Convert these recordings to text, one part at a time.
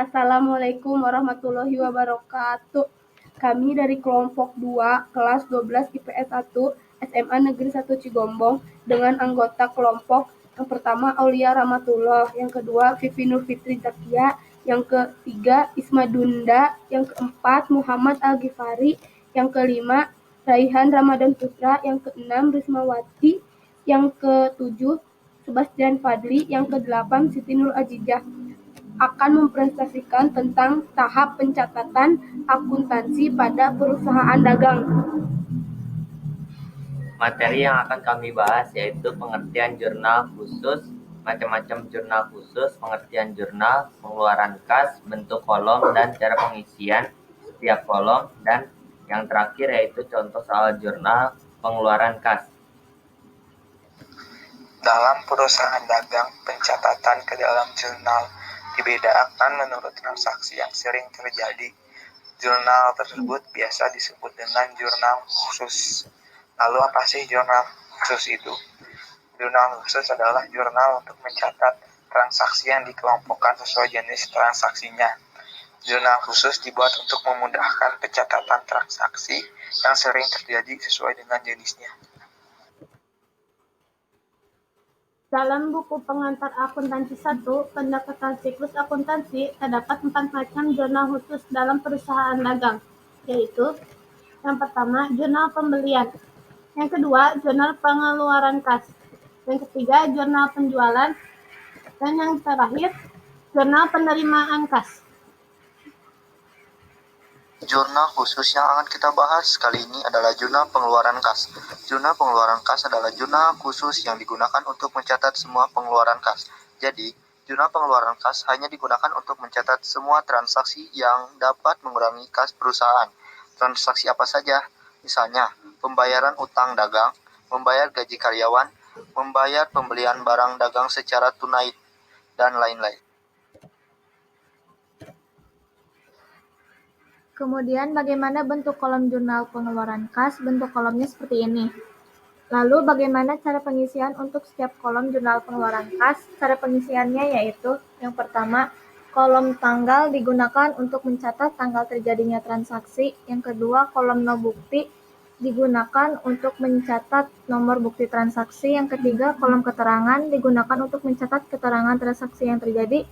Assalamualaikum warahmatullahi wabarakatuh. Kami dari kelompok 2, kelas 12 IPS 1, SMA Negeri 1 Cigombong, dengan anggota kelompok yang pertama Aulia Ramatullah, yang kedua Vivi Nur Fitri Zakia, yang ketiga Isma Dunda, yang keempat Muhammad Al-Ghifari, yang kelima Raihan Ramadan Putra, yang keenam Rismawati, yang ketujuh Sebastian Fadli, yang kedelapan Siti Nur Ajijah akan mempresentasikan tentang tahap pencatatan akuntansi pada perusahaan dagang. Materi yang akan kami bahas yaitu pengertian jurnal khusus, macam-macam jurnal khusus, pengertian jurnal, pengeluaran kas, bentuk kolom, dan cara pengisian setiap kolom, dan yang terakhir yaitu contoh soal jurnal pengeluaran kas. Dalam perusahaan dagang, pencatatan ke dalam jurnal dibedakan menurut transaksi yang sering terjadi. Jurnal tersebut biasa disebut dengan jurnal khusus. Lalu apa sih jurnal khusus itu? Jurnal khusus adalah jurnal untuk mencatat transaksi yang dikelompokkan sesuai jenis transaksinya. Jurnal khusus dibuat untuk memudahkan pencatatan transaksi yang sering terjadi sesuai dengan jenisnya. Dalam buku pengantar akuntansi 1, pendekatan siklus akuntansi, terdapat 4 macam jurnal khusus dalam perusahaan dagang, yaitu yang pertama, jurnal pembelian, yang kedua, jurnal pengeluaran kas, yang ketiga, jurnal penjualan, dan yang terakhir, jurnal penerimaan kas. Jurnal khusus yang akan kita bahas kali ini adalah jurnal pengeluaran kas. Jurnal pengeluaran kas adalah jurnal khusus yang digunakan untuk mencatat semua pengeluaran kas. Jadi, jurnal pengeluaran kas hanya digunakan untuk mencatat semua transaksi yang dapat mengurangi kas perusahaan. Transaksi apa saja? Misalnya, pembayaran utang dagang, membayar gaji karyawan, membayar pembelian barang dagang secara tunai, dan lain-lain. Kemudian bagaimana bentuk kolom jurnal pengeluaran kas? Bentuk kolomnya seperti ini. Lalu bagaimana cara pengisian untuk setiap kolom jurnal pengeluaran kas? Cara pengisiannya yaitu yang pertama, kolom tanggal digunakan untuk mencatat tanggal terjadinya transaksi. Yang kedua, kolom no bukti digunakan untuk mencatat nomor bukti transaksi. Yang ketiga, kolom keterangan digunakan untuk mencatat keterangan transaksi yang terjadi.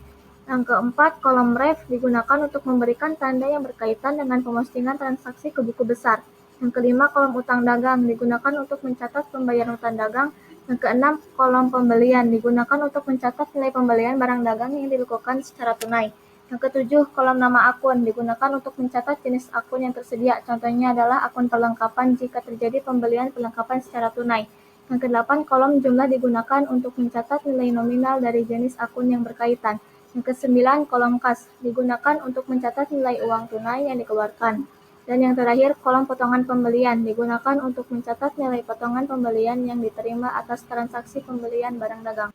Yang keempat, kolom ref digunakan untuk memberikan tanda yang berkaitan dengan pemostingan transaksi ke buku besar. Yang kelima, kolom utang dagang digunakan untuk mencatat pembayaran utang dagang. Yang keenam, kolom pembelian digunakan untuk mencatat nilai pembelian barang dagang yang dilakukan secara tunai. Yang ketujuh, kolom nama akun digunakan untuk mencatat jenis akun yang tersedia. Contohnya adalah akun perlengkapan jika terjadi pembelian perlengkapan secara tunai. Yang kedelapan, kolom jumlah digunakan untuk mencatat nilai nominal dari jenis akun yang berkaitan. Yang kesembilan, kolom kas digunakan untuk mencatat nilai uang tunai yang dikeluarkan. Dan yang terakhir, kolom potongan pembelian digunakan untuk mencatat nilai potongan pembelian yang diterima atas transaksi pembelian barang dagang.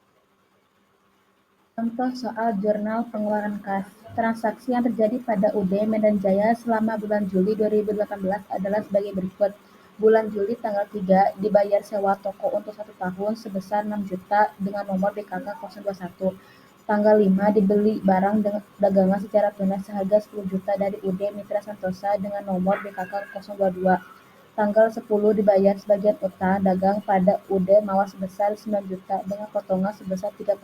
Contoh soal jurnal pengeluaran kas. Transaksi yang terjadi pada UD Medan Jaya selama bulan Juli 2018 adalah sebagai berikut. Bulan Juli tanggal 3 dibayar sewa toko untuk 1 tahun sebesar 6 juta dengan nomor BKK 021. Tanggal 5 dibeli barang dagangan secara tunai seharga 10 juta dari UD Mitra Santosa dengan nomor BKK 022. Tanggal 10 dibayar sebagian utang dagang pada UD Mawas sebesar 9 juta dengan potongan sebesar 3%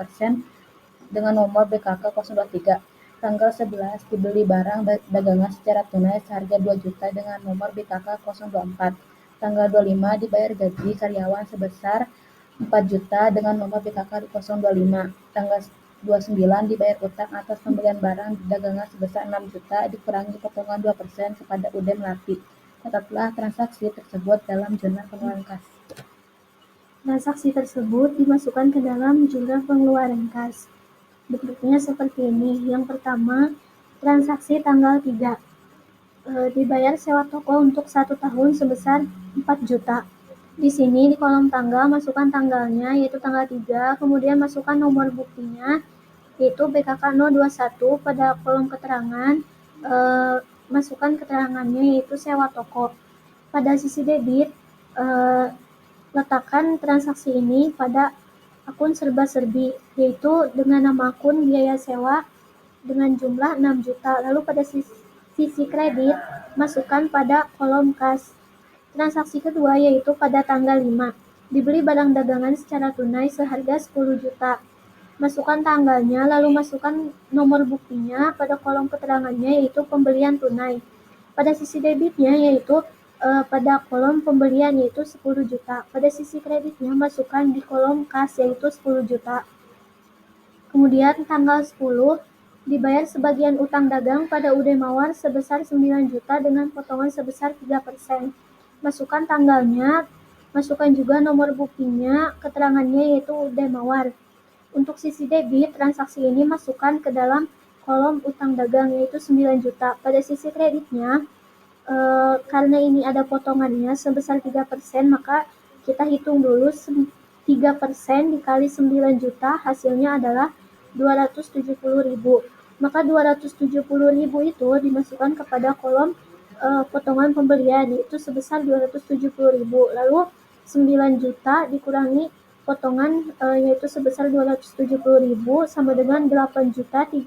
dengan nomor BKK 023. Tanggal 11 dibeli barang dagangan secara tunai seharga 2 juta dengan nomor BKK 024. Tanggal 25 dibayar gaji karyawan sebesar 4 juta dengan nomor BKK 025. Tanggal 29 dibayar utang atas pembelian barang dagangan sebesar 6 juta dikurangi potongan 2% kepada UD Melati. Catatlah transaksi tersebut dalam jurnal pengeluaran kas. Transaksi tersebut dimasukkan ke dalam jurnal pengeluaran kas. Bentuknya seperti ini. Yang pertama, transaksi tanggal 3. Dibayar sewa toko untuk 1 tahun sebesar 4 juta. Di sini di kolom tanggal masukkan tanggalnya yaitu tanggal 3, kemudian masukkan nomor buktinya yaitu BKK 021. Pada kolom keterangan masukkan keterangannya yaitu sewa toko. Pada sisi debit letakkan transaksi ini pada akun serba-serbi yaitu dengan nama akun biaya sewa dengan jumlah 6 juta. Lalu pada sisi kredit, masukkan pada kolom kas. Transaksi kedua yaitu pada tanggal 5. Dibeli barang dagangan secara tunai seharga 10 juta. Masukkan tanggalnya, lalu masukkan nomor buktinya pada kolom keterangannya yaitu pembelian tunai. Pada sisi debitnya yaitu pada kolom pembelian yaitu 10 juta. Pada sisi kreditnya masukkan di kolom kas yaitu 10 juta. Kemudian tanggal 10 dibayar sebagian utang dagang pada UD Mawar sebesar 9 juta dengan potongan sebesar 3%. Masukkan tanggalnya, masukkan juga nomor buktinya, keterangannya yaitu UD Mawar. Untuk sisi debit, transaksi ini masukkan ke dalam kolom utang dagang yaitu 9 juta. Pada sisi kreditnya, karena ini ada potongannya sebesar 3%, maka kita hitung dulu 3% dikali 9 juta, hasilnya adalah 270.000. Maka 270.000 itu dimasukkan kepada kolom potongan pembelian, yaitu sebesar 270.000. Lalu 9 juta dikurangi potongan yaitu sebesar 270.000 sama dengan 8.730.000.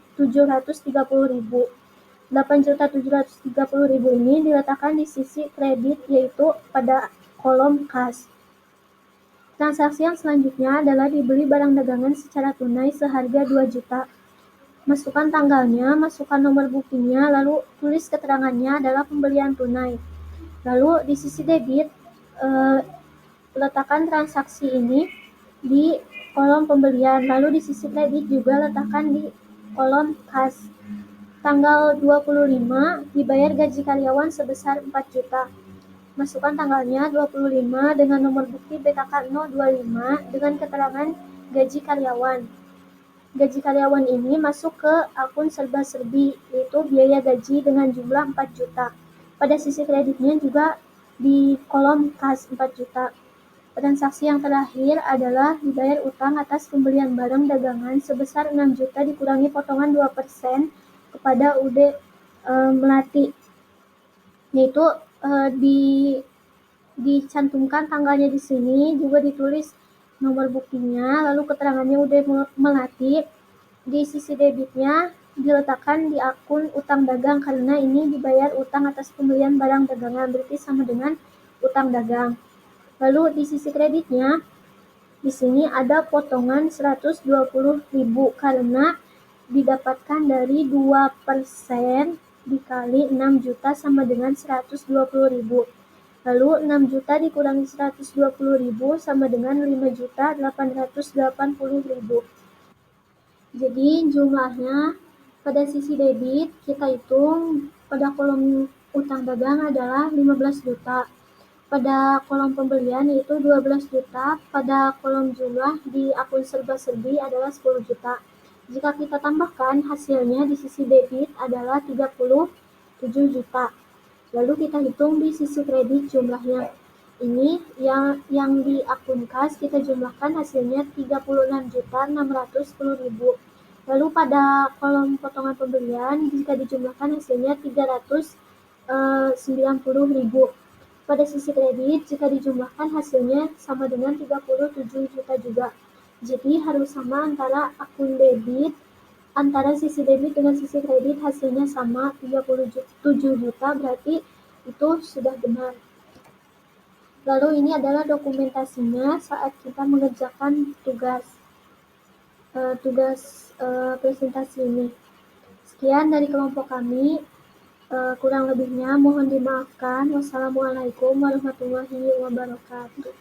8.730.000 ini diletakkan di sisi kredit yaitu pada kolom kas. Transaksi yang selanjutnya adalah dibeli barang dagangan secara tunai seharga 2 juta. Masukkan tanggalnya, masukkan nomor buktinya, lalu tulis keterangannya adalah pembelian tunai. Lalu di sisi debit, letakkan transaksi ini di kolom pembelian. Lalu di sisi kredit juga letakkan di kolom kas. Tanggal 25 dibayar gaji karyawan sebesar 4 juta. Masukkan tanggalnya 25 dengan nomor bukti BKK 025 dengan keterangan gaji karyawan. Gaji karyawan ini masuk ke akun serba-serbi, yaitu biaya gaji dengan jumlah 4 juta. Pada sisi kreditnya juga di kolom kas 4 juta. Transaksi yang terakhir adalah dibayar utang atas pembelian barang dagangan sebesar 6 juta dikurangi potongan 2% kepada UD Melati, yaitu dicantumkan tanggalnya di sini, juga ditulis nomor buktinya, lalu keterangannya UD Melati. Di sisi debitnya diletakkan di akun utang dagang karena ini dibayar utang atas pembelian barang dagangan, berarti sama dengan utang dagang. Lalu di sisi kreditnya di sini ada potongan 120.000 karena didapatkan dari 2% dikali 6 juta sama dengan 120.000. Lalu 6 juta dikurangi 120.000 sama dengan 5.880.000. Jadi jumlahnya pada sisi debit kita hitung pada kolom utang dagang adalah 15 juta. Pada kolom pembelian yaitu 12 juta, pada kolom jumlah di akun serba-serbi adalah 10 juta. Jika kita tambahkan hasilnya di sisi debit adalah 37 juta. Lalu kita hitung di sisi kredit jumlahnya. Ini yang di akun kas kita jumlahkan hasilnya 36.610.000. Lalu pada kolom potongan pembelian jika dijumlahkan hasilnya 390.000. Pada sisi kredit jika dijumlahkan hasilnya sama dengan 37 juta juga. Jadi harus sama antara akun debit, antara sisi debit dengan sisi kredit hasilnya sama 37 juta, berarti itu sudah benar. Lalu ini adalah dokumentasinya saat kita mengerjakan tugas presentasi ini. Sekian dari kelompok kami. Kurang lebihnya mohon dimaafkan. Wassalamualaikum warahmatullahi wabarakatuh.